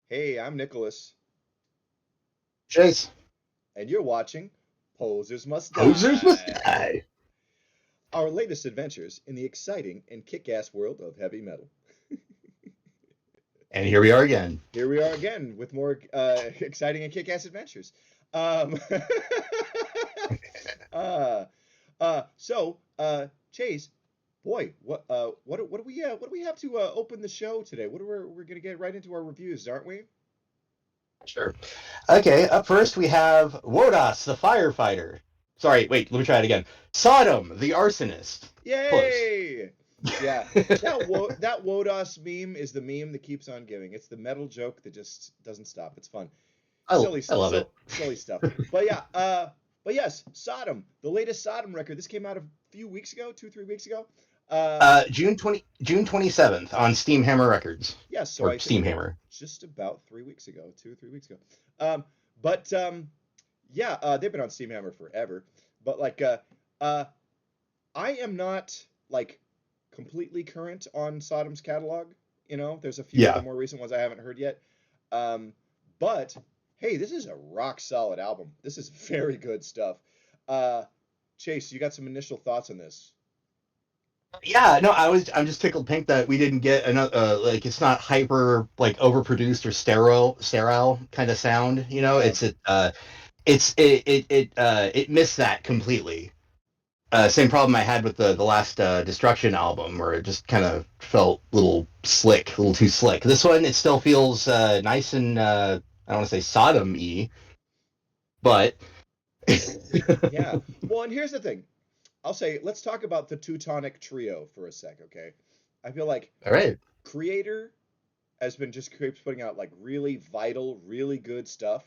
Hey, I'm Nicholas, Chase, and you're watching Posers Must posers must Die, die. our latest adventures in the exciting and kick-ass world of heavy metal. And here we are again. Here we are again with more exciting and kick-ass adventures. Um, uh, Chase, boy, what do we have to open the show today? We're gonna get right into our reviews, aren't we? Sure. Okay, up first we have Wodas, the firefighter. Sorry, wait, let me try it again. Sodom, the arsonist. Close. Yay! Yeah, that Wodos meme is the meme that keeps on giving. It's the metal joke that just doesn't stop. It's fun, I love it. silly stuff. But yeah, but yes, Sodom, the latest Sodom record. This came out a few weeks ago, 2, 3 weeks ago. June 27th on Steam Hammer Records. Yes, so Or I think Steam Hammer. just about 3 weeks ago, 2, 3 weeks ago. Um, but yeah, they've been on Steam Hammer forever. But uh, I am not like completely current on Sodom's catalog. There's a few of the Yeah. more recent ones I haven't heard yet. Um, but hey, this is a rock solid album. This is very good stuff. Uh, Chase, you got some initial thoughts on this? Yeah, no, I'm just tickled pink that we didn't get another like it's not hyper like overproduced or sterile kind of sound, Yeah, it missed that completely. Same problem I had with the last Destruction album, where it just kind of felt a little slick, a little too slick. This one, it still feels nice and I don't want to say Sodom-y, but yeah. Well, and here's the thing. I'll say, let's talk about the Teutonic Trio for a sec, okay? I feel like all right, Creator has been just keeps putting out like really vital, really good stuff,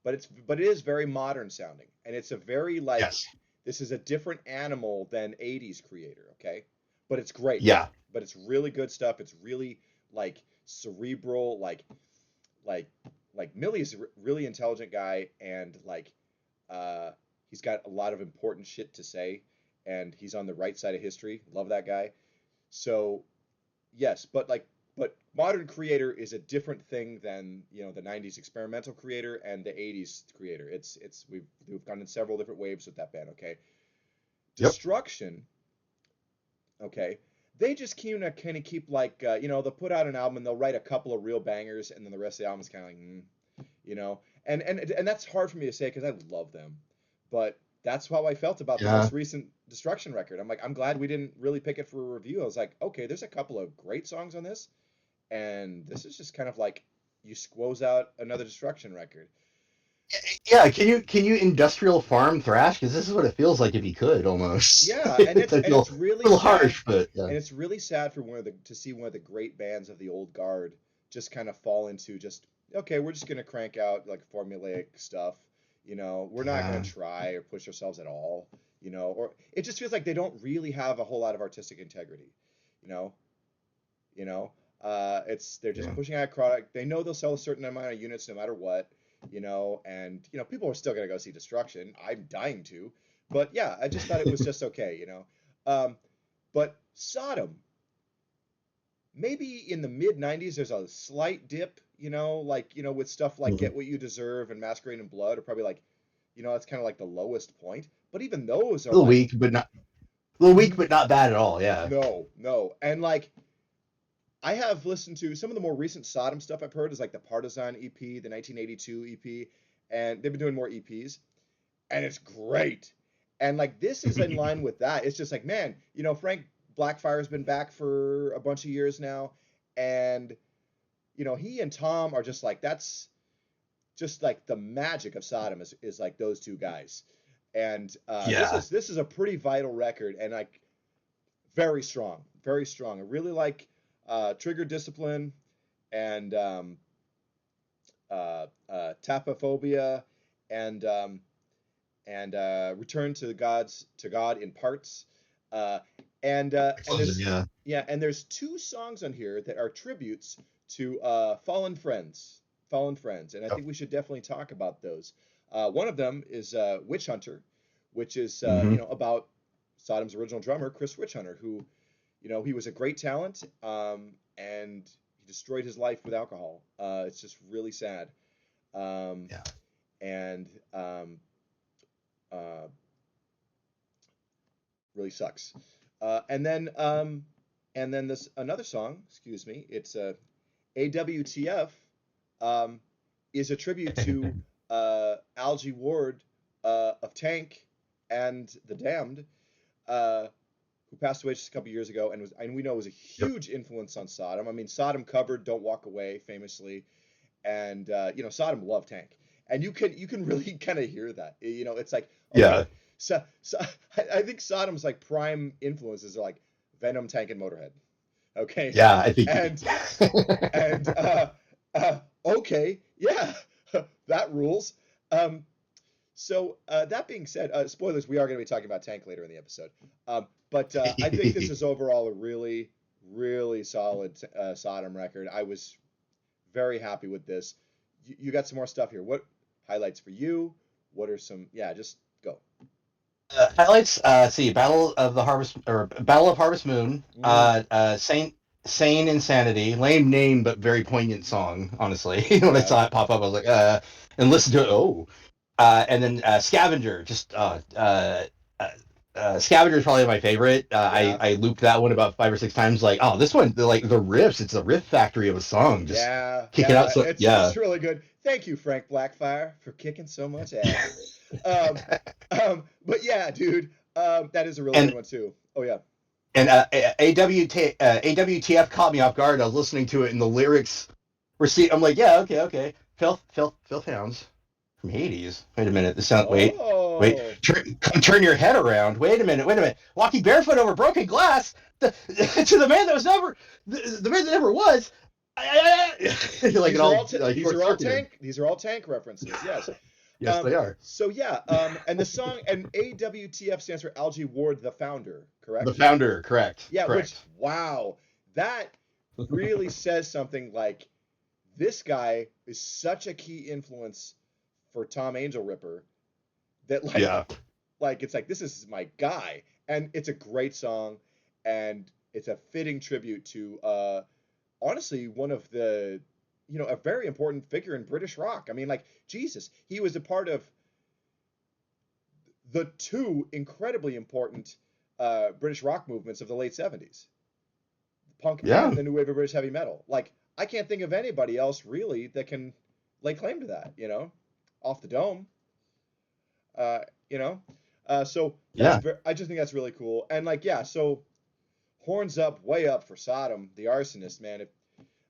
but it is very modern sounding, and it's a very like yes, this is a different animal than '80s Creator, okay? But it's great. yeah, But it's really good stuff. It's really like cerebral, like Millie's a really intelligent guy, and uh, he's got a lot of important shit to say, and he's on the right side of history. Love that guy. So yes, but modern creator is a different thing than the '90s experimental creator and the '80s creator. It's we've gone in several different waves with that band. Okay, yep, Destruction. Okay, they just kind of keep they'll put out an album and they'll write a couple of real bangers and then the rest of the album is kind of like you know and that's hard for me to say because I love them, but that's how I felt about the yeah. most recent Destruction record. I'm like, I'm glad we didn't really pick it for a review. I was like, okay, there's a couple of great songs on this, and this is just kind of like you squoze out another Destruction record. Yeah, can you industrial farm thrash? Because this is what it feels like if you could almost. Yeah, and it's I and feel it's a really little sad, harsh, but yeah. and it's really sad for to see one of the great bands of the old guard just kind of fall into just okay, we're just gonna crank out like formulaic stuff. We're not gonna Yeah. try or push ourselves at all. Or it just feels like they don't really have a whole lot of artistic integrity. You know, it's they're just Yeah. pushing out a product. They know they'll sell a certain amount of units no matter what. And people are still gonna go see Destruction. I'm dying to, but yeah, I just thought it was just okay. Um, but Sodom, maybe in the mid '90s, there's a slight dip. With stuff like Mhm. Get What You Deserve and Masquerade in Blood are probably like, that's kind of like the lowest point. But even those A are little like, weak, but not a little weak, n- but not bad at all. Yeah. no, no, and like I have listened to some of the more recent Sodom stuff I've heard is like the Partisan EP, the 1982 EP, and they've been doing more EPs, and it's great. And like this is in line with that. It's just like, man, Frank Blackfire's been back for a bunch of years now, and he and Tom are just like that's just like the magic of Sodom is like those two guys. And this Yeah. is this is a pretty vital record, and like very strong, very strong. I really like Trigger Discipline and Tapophobia and Return to God in Parts. Uh, and Closer, there's yeah. yeah, and there's two songs on here that are tributes to fallen friends, and I Yep. think we should definitely talk about those. One of them is Witch Hunter, which is Hmm. about Sodom's original drummer Chris Witch Hunter, who he was a great talent, and he destroyed his life with alcohol. It's just really sad. Um, Yeah. and uh, really sucks. And then this another song. Excuse me. It's AWTF. Um, is a tribute to Algie Ward of Tank and the Damned, uh, who passed away just a couple years ago, and we know was a Yep. huge influence on Sodom. I mean, Sodom covered "Don't Walk Away" famously, and Sodom loved Tank, and you can really kind of hear that. It's like, Yeah. okay, so I think Sodom's like prime influences are like Venom, Tank, and Motorhead. Okay, Yeah. I think. and and okay, yeah, that rules. Um, that being said, spoilers, we are going to be talking about Tank later in the episode. But I think this is overall a really, really solid Sodom record. I was very happy with this. You got some more stuff here. What highlights for you? What are some? Yeah, just go. Highlights. See, Battle of Harvest Moon. Mm, Sane Insanity. Lame name, but very poignant song. Honestly, when I yeah, saw it pop up, I was like, and listen to it. Oh, and then Scavenger. Uh, Scavenger is probably my favorite. yeah, I looped that one about 5 or 6 times. Like, oh, this one, like the riffs. It's a riff factory of a song. Just yeah, kicking out. yeah. So It's yeah. really good. Thank you, Frank Blackfire, for kicking so much ass. Um, but yeah, dude, that is a really good and one too. Oh yeah. and AWTF caught me off guard. I was listening to it, and the lyrics were I'm like, yeah, okay, okay. Filth Hounds from Hades. Wait a minute. This sound. Wait. Oh, Turn your head around. Wait a minute. Wait a minute. Walking barefoot over broken glass. To the man that was never the man that never was. Like it these are all all like these short are all circuited. tank these are all tank references. Yes. Yes, they are. So yeah, and the song and AWTF stands for Algie Ward, the founder, The correct? founder, correct, Yeah, which correct. wow, that really says something like this guy is such a key influence for Tom Angel Ripper that Yeah. like it's like this is my guy, and it's a great song, and it's a fitting tribute to honestly one of the a very important figure in British rock. I mean, like Jesus, he was a part of the two incredibly important British rock movements of the late 70s, punk Yeah. and the new wave of British heavy metal. Like I can't think of anybody else really that can lay claim to that, off the dome. Uh, you know, so Yeah. I just think that's really cool. And like, yeah, so horns up, way up for Sodom, the arsonist, man.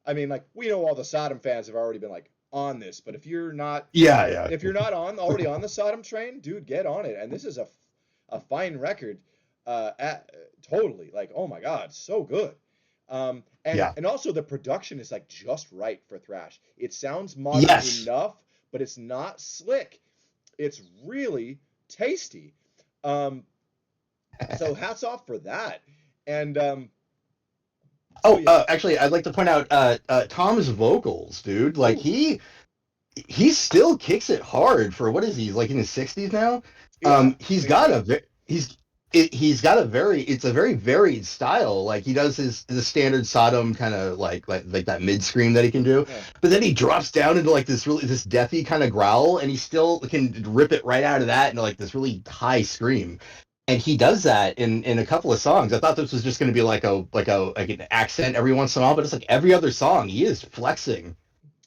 I mean, like, we know all the Sodom fans have already been like on this, but Yeah. Yeah. if you're not already on the Sodom train, dude, get on it. And this is a fine record, totally like, oh my God, so good. Yeah. And also the production is like just right for thrash. It sounds modern Yes. enough, but it's not slick. It's really tasty. Um, so hats off for that. And so Oh, yeah, actually, I'd like to point out Tom's vocals, dude. Like ooh, he still kicks it hard for what is he? He's like in his 60s now. yeah, I He's think got so. a he's got a very it's a very varied style. Like he does the standard Sodom kind of like that mid scream that he can do, Yeah. but then he drops down into like this deathy kind of growl, and he still can rip it right out of that into like this really high scream. And he does that in a couple of songs. I thought this was just going to be like an accent every once in a while, but it's like every other song he is flexing.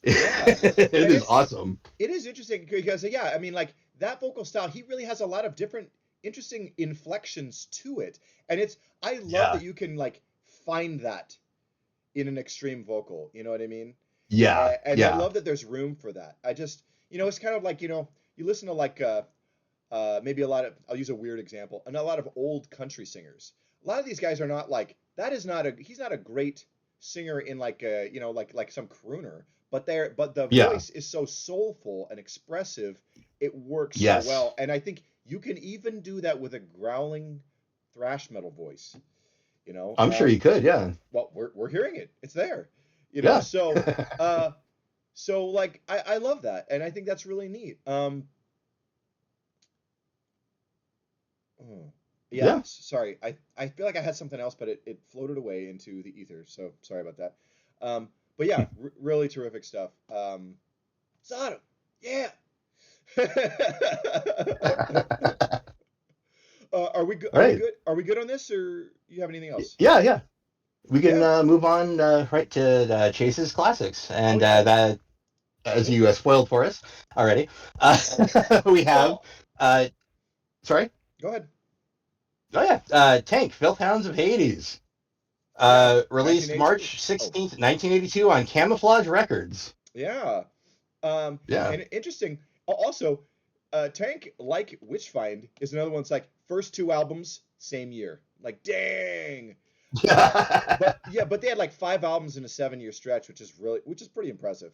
Yeah. It Yeah, is awesome. it is interesting because yeah, I mean like that vocal style, he really has a lot of different interesting inflections to it. And I love Yeah. that you can like find that in an extreme vocal, you know what I mean? Yeah. And I Yeah. love that there's room for that. I just, it's kind of like, you listen to like maybe a lot of I'll use a weird example, and a lot of old country singers. A lot of these guys are not like that is not a he's not a great singer in like like some crooner, but the Yeah. voice is so soulful and expressive, it works so Yes. well. And I think you can even do that with a growling thrash metal voice, you know. I'm sure you could. Yeah. Well, we're hearing it. It's there. Yeah. Uh so like I love that, and I think that's really neat. Oh. Yeah, Yeah. sorry. I feel like I had something else, but it floated away into the ether. So sorry about that. But yeah, really terrific stuff. Sodom, yeah. Are we good? All Are we right. good? Are we good on this, or you have anything else? Yeah, yeah. We can Yeah. move on right to Chase's classics, Oh and yeah. that, as Oh, you spoiled for us already, we have. well, Uh, sorry. go ahead. Oh yeah, Tank, Filth Hounds of Hades, Yeah, released 1982. March Oh, 16th, 1982 on Camouflage Records. yeah. Um, Yeah. and interesting. Also, Tank, like Witchfind, is another one. It's like first two albums, same year. Like, dang. But yeah, but they had like five albums in a 7 year stretch, which is pretty impressive.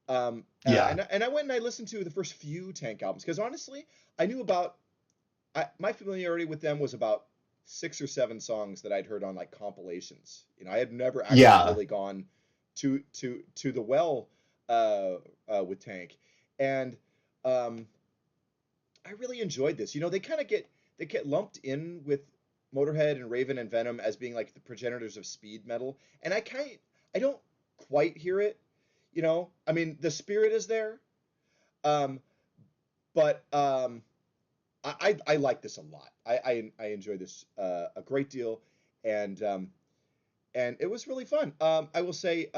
Yeah. And I went and I listened to the first few Tank albums because honestly, I knew about my familiarity with them was about 6 or 7 songs that I'd heard on like compilations. I had never actually Yeah. really gone to the well with Tank, and um, I really enjoyed this. They get lumped in with Motorhead and Raven and Venom as being like the progenitors of speed metal, and I don't quite hear it. I mean, the spirit is there, um, but I like this a lot. I enjoy this a great deal, and it was really fun. I will say,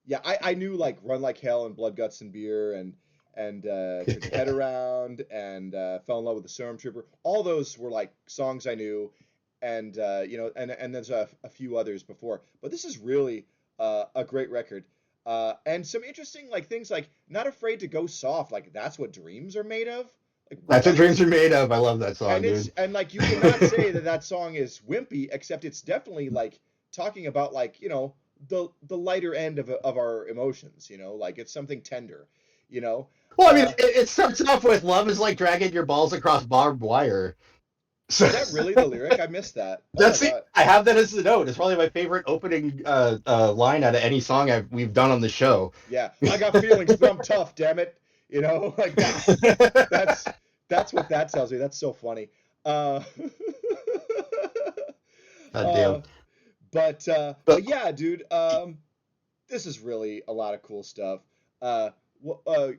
yeah, I knew like Run Like Hell and Blood, Guts, and Beer and Turn Your Head Around and Fell in Love with the Stormtrooper. All those were like songs I knew, and and there's a few others before. But this is really a great record. And some interesting like things like Not Afraid to Go Soft, like that's what dreams are made of. Like That's what dreams what? are made of. I love that song, dude. And like you cannot say that that song is wimpy, except it's definitely like talking about like the lighter end of our emotions. Like it's something tender. You know, Well, I mean, uh, it starts off with "Love is like dragging your balls across barbed wire." So is that really the lyric? I missed that. Oh my that's it. god. I have that as the note. It's probably my favorite opening line out of any song we've done on the show. Yeah, I got feelings, but I'm tough. Damn it. Like that's that's what that tells me. That's so funny. Uh, God uh, damn. but But yeah, dude. This is really a lot of cool stuff. Go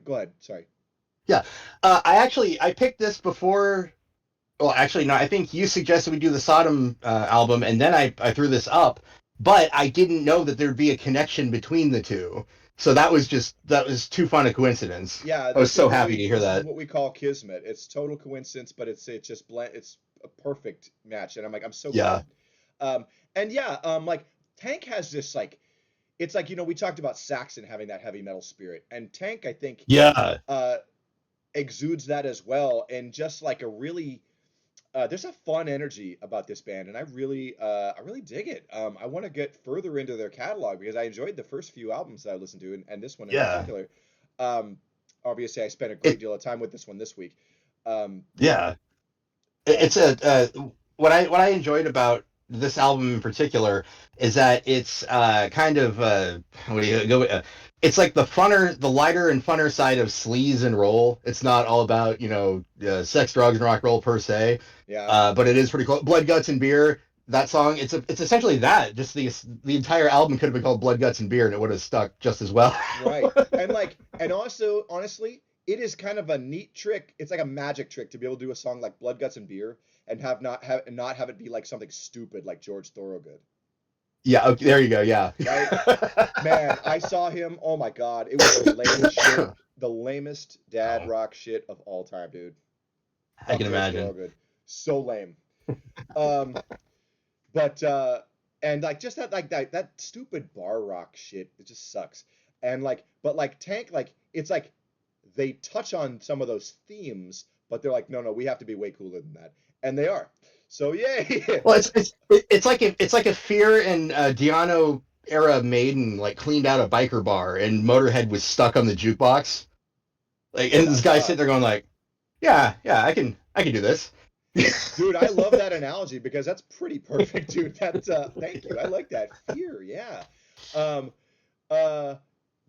ahead. Sorry. yeah, I picked this before. Well, actually, no. I think you suggested we do the Sodom album, and then I threw this up. But I didn't know that there'd be a connection between the two. So that was too fun a coincidence. Yeah, I was so happy to hear this is that. what we call kismet. It's total coincidence, but it's just blend. It's a perfect match, and I'm so Yeah. glad. Um, and yeah, like Tank has this like it's like we talked about Saxon having that heavy metal spirit, and Tank I think Yeah. uh, exudes that as well, and just like a really there's a fun energy about this band, and I really dig it. I want to get further into their catalog because I enjoyed the first few albums that I listened to, and this one in Yeah. particular. Um, Obviously, I spent a great It. deal of time with this one this week. Um, Yeah. uh, It's a what I enjoyed about this album in particular is that it's kind of what do you go it's like the lighter and funner side of sleaze and roll. It's not all about sex, drugs, and rock and roll per se, yeah, but it is pretty cool. Blood, Guts, and Beer. That song, it's essentially that. Just the entire album could have been called Blood, Guts, and Beer, and it would have stuck just as well. right. And also, honestly, it is kind of a neat trick. It's like a magic trick to be able to do a song like Blood, Guts, and Beer and not have it be like something stupid like George Thorogood, Yeah, okay, there you go. Yeah. right? Man, I saw him. Oh my God, it was the lamest shit, the lamest dad Oh, rock shit of all time, dude. I Fuck can George imagine. Thorogood, so lame. Um, but and like just that stupid bar rock shit, it just sucks. And like, but like Tank, like it's like they touch on some of those themes, but they're like, no, no, we have to be way cooler than that, and they are. So yay! Well, it's like a Fear and Diano era Maiden like cleaned out a biker bar and Motorhead was stuck on the jukebox. Like, and this guy sitting there going like, yeah, yeah, I can do this. Dude, I love that analogy because that's pretty perfect, dude. That thank you. I like that. Fear, yeah. Um uh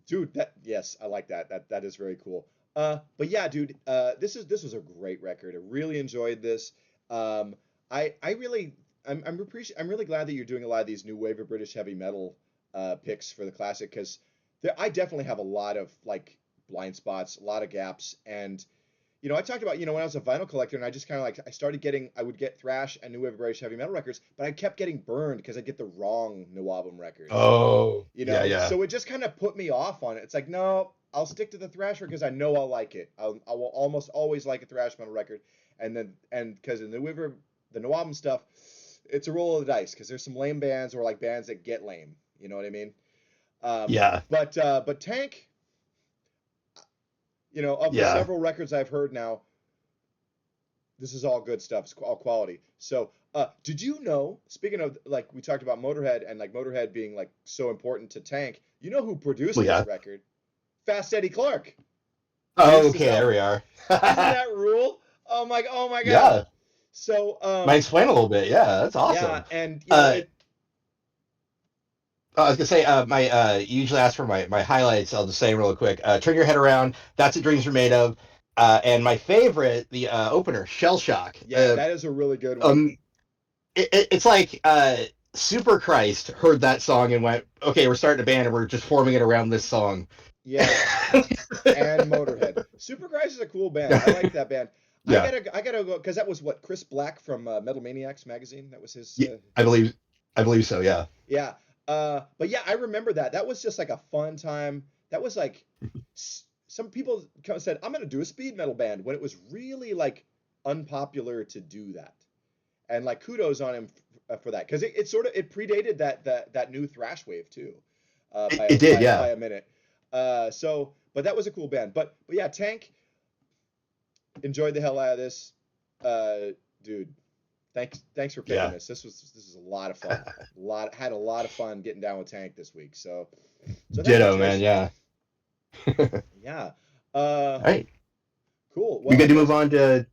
Dude, that yes, I like that. That is very cool. But yeah, dude, this was a great record. I really enjoyed this. I really I'm really glad that you're doing a lot of these new wave of British heavy metal picks for the classic, because I definitely have a lot of like blind spots, a lot of gaps, and I talked about, when I was a vinyl collector and I just kind of like, I would get thrash and new wave of British heavy metal records, but I kept getting burned because I get the wrong new album records, Oh, yeah, yeah. So it just kind of put me off on it. It's like, no, I'll stick to the thrash record because I know I'll like it. I will almost always like a thrash metal record. And because in the new album stuff, it's a roll of the dice because there's some lame bands or like bands that get lame. You know what I mean? Yeah, But Tank, of the yeah. several records I've heard now, this is all good stuff. It's all quality. So, did you know, speaking of, like, we talked about Motorhead and, like, Motorhead being, like, so important to Tank, you know who produced Well, this yeah. record? Fast Eddie Clark Oh, produced this okay, there album. we are. Isn't that rule? Oh my God. Yeah, So, might explain a little bit. Yeah, that's yeah, awesome. and, Uh, I was gonna say, my you usually ask for my highlights. I'll just say real quick. Turn your head around. That's what dreams are made of. And my favorite, the opener, Shell Shock. yeah, that is a really good one. Um, it's like Super Christ heard that song and went, okay, we're starting a band and we're just forming it around this song. Yeah, and Motorhead. Supergrass is a cool band. I like that band. Yeah, I gotta go because that was what Chris Black from Metal Maniacs magazine. That was his. yeah, I believe so. Yeah, Yeah. But yeah, I remember that. That was just like a fun time. That was like some people kind of said, "I'm gonna do a speed metal band," when it was really like unpopular to do that. And like kudos on him for that because it sort of it predated that new thrash wave too, it did. by Yeah, a minute. But that was a cool band. But yeah, Tank enjoyed the hell out of this, uh, dude. Thanks for picking yeah. this. This is a lot of fun. Had a lot of fun getting down with Tank this week. So thank you, Ditto, man. Trish. Yeah. Yeah. All right, Cool. we Well, I good to move guess. on to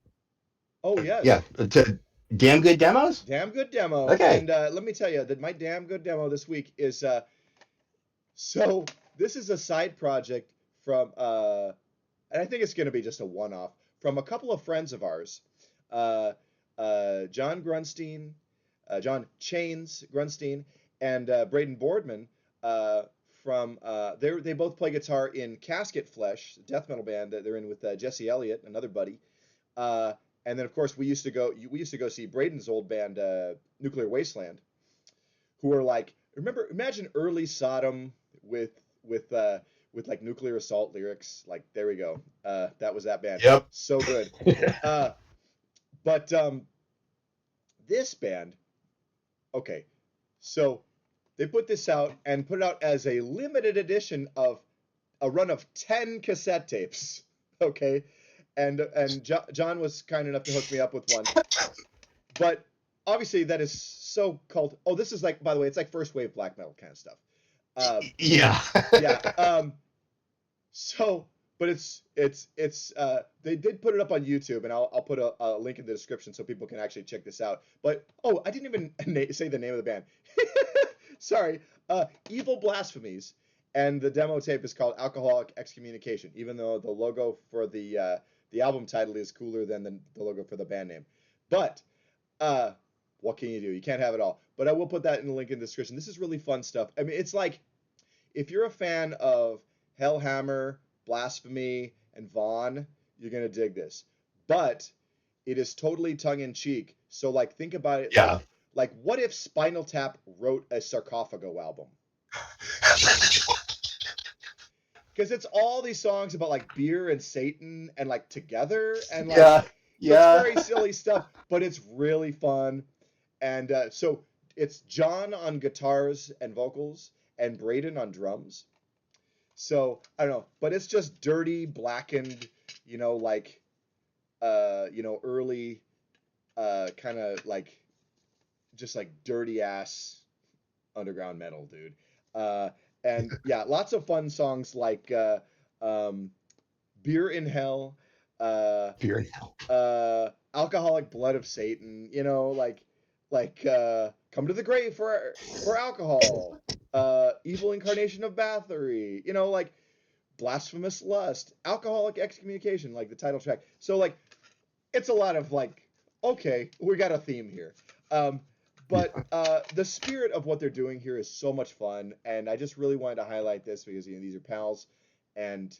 Oh yes. yeah to damn good demos. Damn good demo. Okay. And let me tell you that my damn good demo this week is so this is a side project from and I think it's going to be just a one-off from a couple of friends of ours, uh, John Grunstein, John Chains Grunstein, and Braden Boardman. From they both play guitar in Casket Flesh, death metal band that they're in with Jesse Elliott, another buddy. Uh, and then of course we used to go see Braden's old band, Nuclear Wasteland, who are like, imagine early Sodom with with uh with like nuclear assault lyrics. Like, there we go. That was that band. Yep. So good. Uh but this band, okay. So they put this out and put it out as a limited edition of a run of 10 cassette tapes. Okay. And John was kind enough to hook me up with one. But obviously that is so cult. Oh, this is like, by the way, it's like first wave black metal kind of stuff. Yeah. Yeah. So, but they did put it up on YouTube, and I'll put a link in the description so people can actually check this out. But oh, I didn't even say the name of the band. Sorry. Evil Blasphemies, and the demo tape is called Alcoholic Excommunication, even though the logo for the album title is cooler than the logo for the band name. But what can you do? You can't have it all. But I will put that in the link in the description. This is really fun stuff. I mean, it's like, if you're a fan of Hellhammer, Blasphemy, and Vaughn, you're gonna dig this. But it is totally tongue in cheek. So like, think about it. Yeah. Like what if Spinal Tap wrote a Sarcophago album? Because it's all these songs about like beer and Satan and like together, and like Yeah. it's Yeah. very silly stuff, but it's really fun. And so it's John on guitars and vocals and Braden on drums. So I don't know, but it's just dirty, blackened, like early kind of like just like dirty ass underground metal, dude. Uh, and yeah, lots of fun songs like Beer in Hell, Fear and hell. Alcoholic Blood of Satan, like Come to the Grave for Alcohol, Evil Incarnation of Bathory, like Blasphemous Lust, Alcoholic Excommunication, like the title track. So like it's a lot of like, okay, we got a theme here. But the spirit of what they're doing here is so much fun, and I just really wanted to highlight this because these are pals, and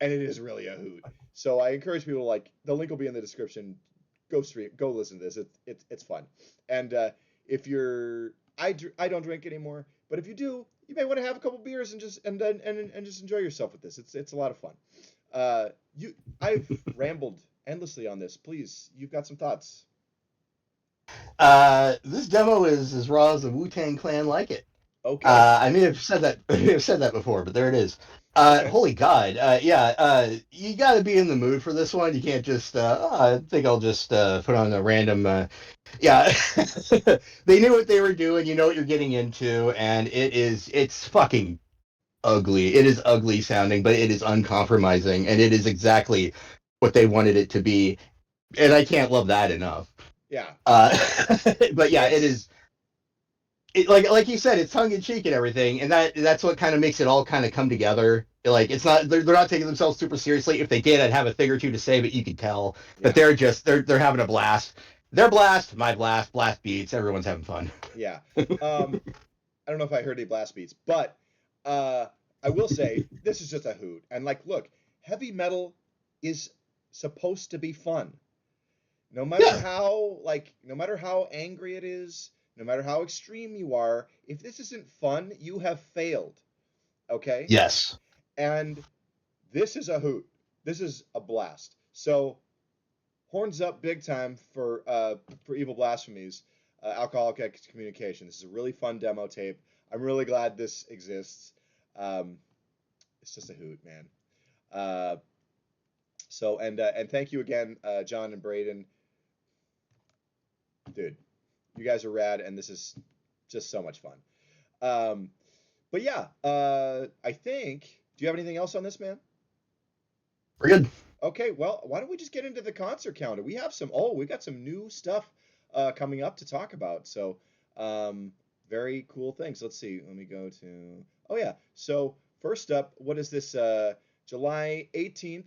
it is really a hoot. So I encourage people to, like, the link will be in the description. Go listen to this. It's fun. And if you're I don't drink anymore, but if you do, you may want to have a couple beers and just enjoy yourself with this. It's a lot of fun. You I've rambled endlessly on this. Please, you've got some thoughts. This demo is as raw as a Wu-Tang Clan like it. Okay. I may have said that I may have said that before, but there it is. Okay. Holy God. Yeah, you got to be in the mood for this one. You can't just, I think I'll just put on a random. Yeah, they knew what they were doing. You know what you're getting into, and it's fucking ugly. It is ugly sounding, but it is uncompromising, and it is exactly what they wanted it to be. And I can't love that enough. Yeah. Uh, but yeah, it It's is like you said, it's tongue in cheek and everything, and that's what kind of makes it all kind of come together. Like it's not they're not taking themselves super seriously. If they did, I'd have a thing or two to say, but you can tell that yeah. they're having a blast. Their blast, my blast, blast beats. Everyone's having fun. Yeah. I don't know if I heard any blast beats, but uh, I will say this is just a hoot. And, like, look, heavy metal is supposed to be fun. Yeah. No matter how angry it is, no matter how extreme you are, if this isn't fun, you have failed. Okay? Yes. And this is a hoot. This is a blast. So horns up big time for Evil Blasphemies, Alcoholic Excommunication. This is a really fun demo tape. I'm really glad this exists. Um, it's just a hoot, man. Uh, and thank you again, John and Braden, dude. You guys are rad, and this is just so much fun. Um, but yeah, I think. Do you have anything else on this, man? We're good. Okay, well, why don't we just get into the concert calendar? We got some new stuff coming up to talk about. So, um, very cool things. Let's see. Let me go to. Oh yeah. So first up, what is this? July 18th,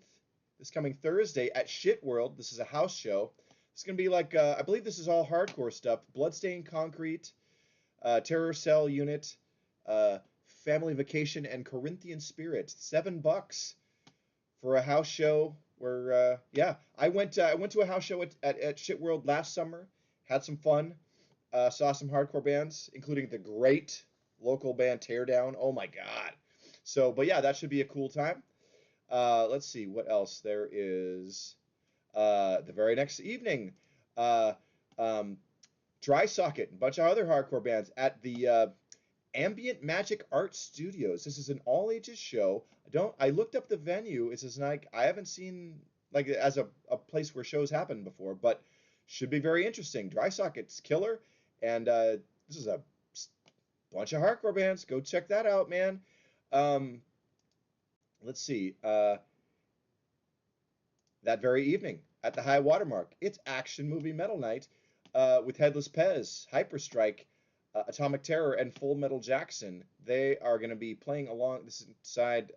this coming Thursday at Shit World. This is a house show. It's gonna be like I believe this is all hardcore stuff. Bloodstained Concrete, Terror Cell Unit, uh, Family Vacation, and Corinthian Spirit. $7 for a house show where yeah, I went to a house show at Shit World last summer, had some fun, saw some hardcore bands, including the great local band Teardown. Oh my god. So but yeah, that should be a cool time. Let's see what else there is. The very next evening, uh, um, Dry Socket and a bunch of other hardcore bands at the Ambient Magic Art Studios. This is an all ages show. I looked up the venue. It's just like I haven't seen like as a place where shows happen before, but should be very interesting. Dry Socket's killer, and this is a bunch of hardcore bands. Go check that out, man. Um, let's see. That very evening at the High Watermark, it's Action Movie Metal Night with Headless Pez, Hyperstrike, Atomic Terror, and Full Metal Jackson. They are going to be playing along this side,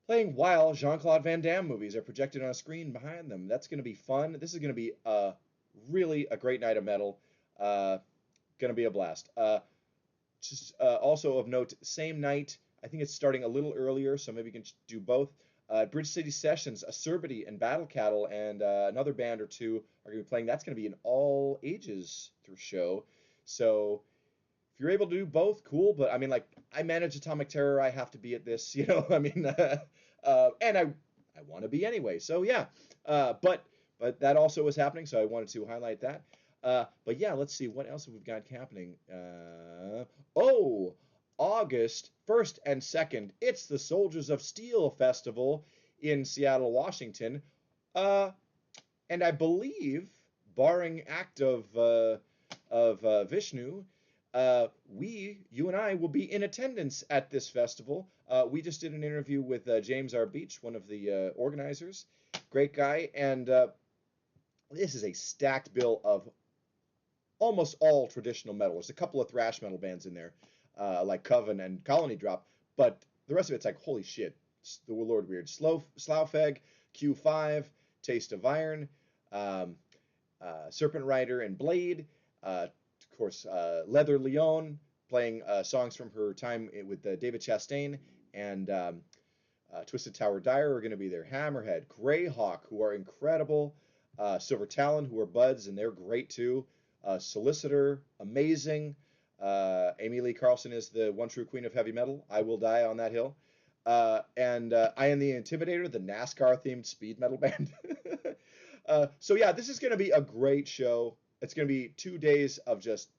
playing while Jean-Claude Van Damme movies are projected on a screen behind them. That's going to be fun. This is going to be really a great night of metal. Uh, going to be a blast. Just also of note, same night, I think it's starting a little earlier, so maybe you can do both. Bridge City Sessions, Acerbity and Battle Cattle, and another band or two are going to be playing. That's going to be an all ages through show. So if you're able to do both, cool. But I mean, like, I manage Atomic Terror. I have to be at this, you know. I mean, and I want to be anyway. So yeah. But that also is happening. So I wanted to highlight that. But yeah, let's see what else have we got happening. Oh, August 1st and 2nd, it's the Soldiers of Steel Festival in Seattle, Washington. Uh, and I believe, barring act of Vishnu, you and I will be in attendance at this festival. We just did an interview with James R. Beach, one of the organizers. Great guy, and this is a stacked bill of almost all traditional metal. There's a couple of thrash metal bands in there, like Coven and Colony Drop, but the rest of it's like, holy shit, the Lord Weird, Slough Q5, Taste of Iron, um, Serpent Rider, and Blade. Of course, Leather Leone playing songs from her time with David Chastain and Twisted Tower Dyer are going to be there. Hammerhead, Greyhawk, who are incredible. Silver Talon, who are buds, and they're great too. Solicitor, amazing. Amy Lee Carlson is the one true queen of heavy metal. I will die on that hill. And I Am the Intimidator, the NASCAR themed speed metal band. So yeah, this is going to be a great show. It's going to be 2 days of just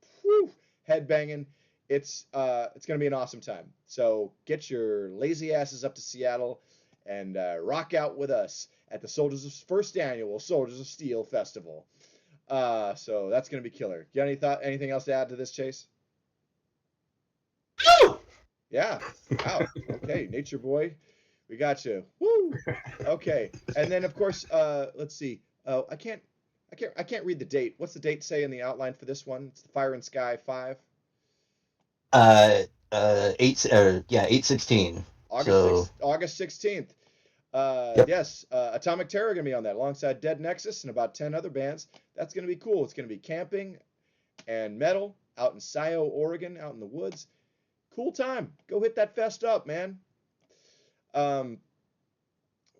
head banging. It's going to be an awesome time. So get your lazy asses up to Seattle and rock out with us at the first annual Soldiers of Steel Festival. So that's going to be killer. You got anything else to add to this, Chase? Yeah. Wow. Okay, Nature Boy, we got you. Woo. Okay, and then of course, let's see. I can't read the date. What's the date say in the outline for this one? It's the Fire and Sky 5. Uh, 8/16. So, August 16th. yep. Yes, Atomic Terror gonna be on that alongside Dead Nexus and about 10 other bands. That's gonna be cool. It's gonna be camping and metal out in Scio, Oregon, out in the woods. Cool time. Go hit that fest up, man. Um,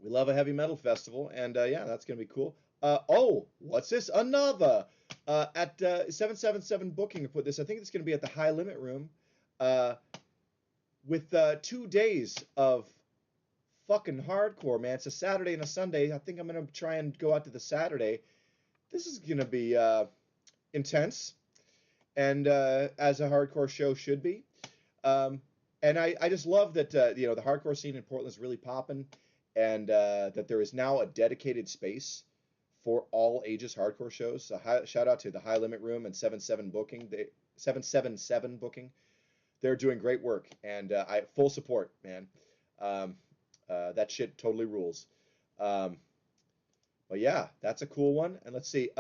we love a heavy metal festival, and yeah, that's gonna be cool. Oh, what's this? Another at 777 Booking put this. I think it's gonna be at the High Limit Room, uh, with 2 days of fucking hardcore, man. It's a Saturday and a Sunday. I think I'm gonna try and go out to the Saturday. This is gonna be intense, and as a hardcore show should be. Um, and I just love that the hardcore scene in Portland is really popping, and that there is now a dedicated space for all ages hardcore shows. So shout out to the High Limit Room and 777 Booking. They're doing great work, and I full support, man. Um, that shit totally rules. Um, but yeah, that's a cool one. And let's see.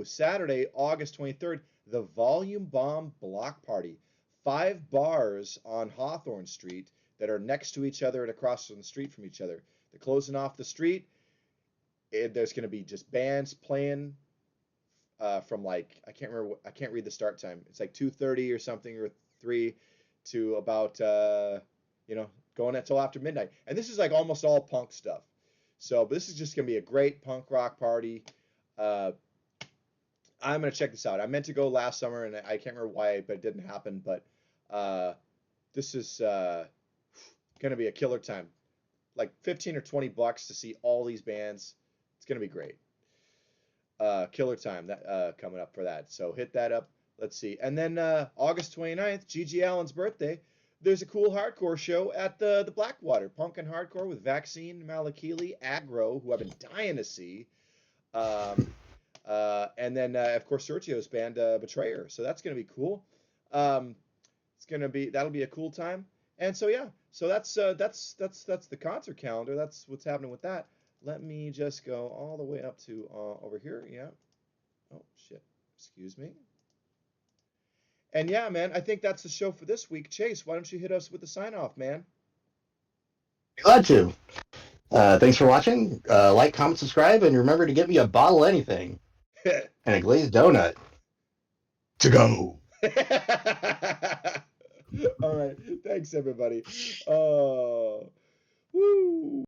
Saturday, August 23rd, the Volume Bomb Block Party. 5 bars on Hawthorne Street that are next to each other and across from the street from each other. They're closing off the street. There's going to be just bands playing from like I can't read the start time. It's like 2:30 or something or 3 to about going until after midnight. And this is like almost all punk stuff. So, but this is just gonna be a great punk rock party. Uh, I'm gonna check this out. I meant to go last summer and I can't remember why, but it didn't happen. But this is gonna be a killer time. Like 15 or 20 bucks to see all these bands. It's gonna be great. Killer time that coming up for that. So hit that up. Let's see. And then August 29th, Gigi Allen's birthday. There's a cool hardcore show at the Blackwater, punk and hardcore with Vaccine, Malakili, Aggro, who I've been dying to see. And then of course Sergio's band Betrayer. So that's gonna be cool. That'll be a cool time. And so yeah, so that's the concert calendar. That's what's happening with that. Let me just go all the way up to over here. Yeah. Oh shit. Excuse me. And yeah, man, I think that's the show for this week. Chase, why don't you hit us with the sign off, man? Glad to. Thanks for watching. Like, comment, subscribe, and remember to get me a bottle of anything and a glazed donut to go. All right. Thanks, everybody. Woo.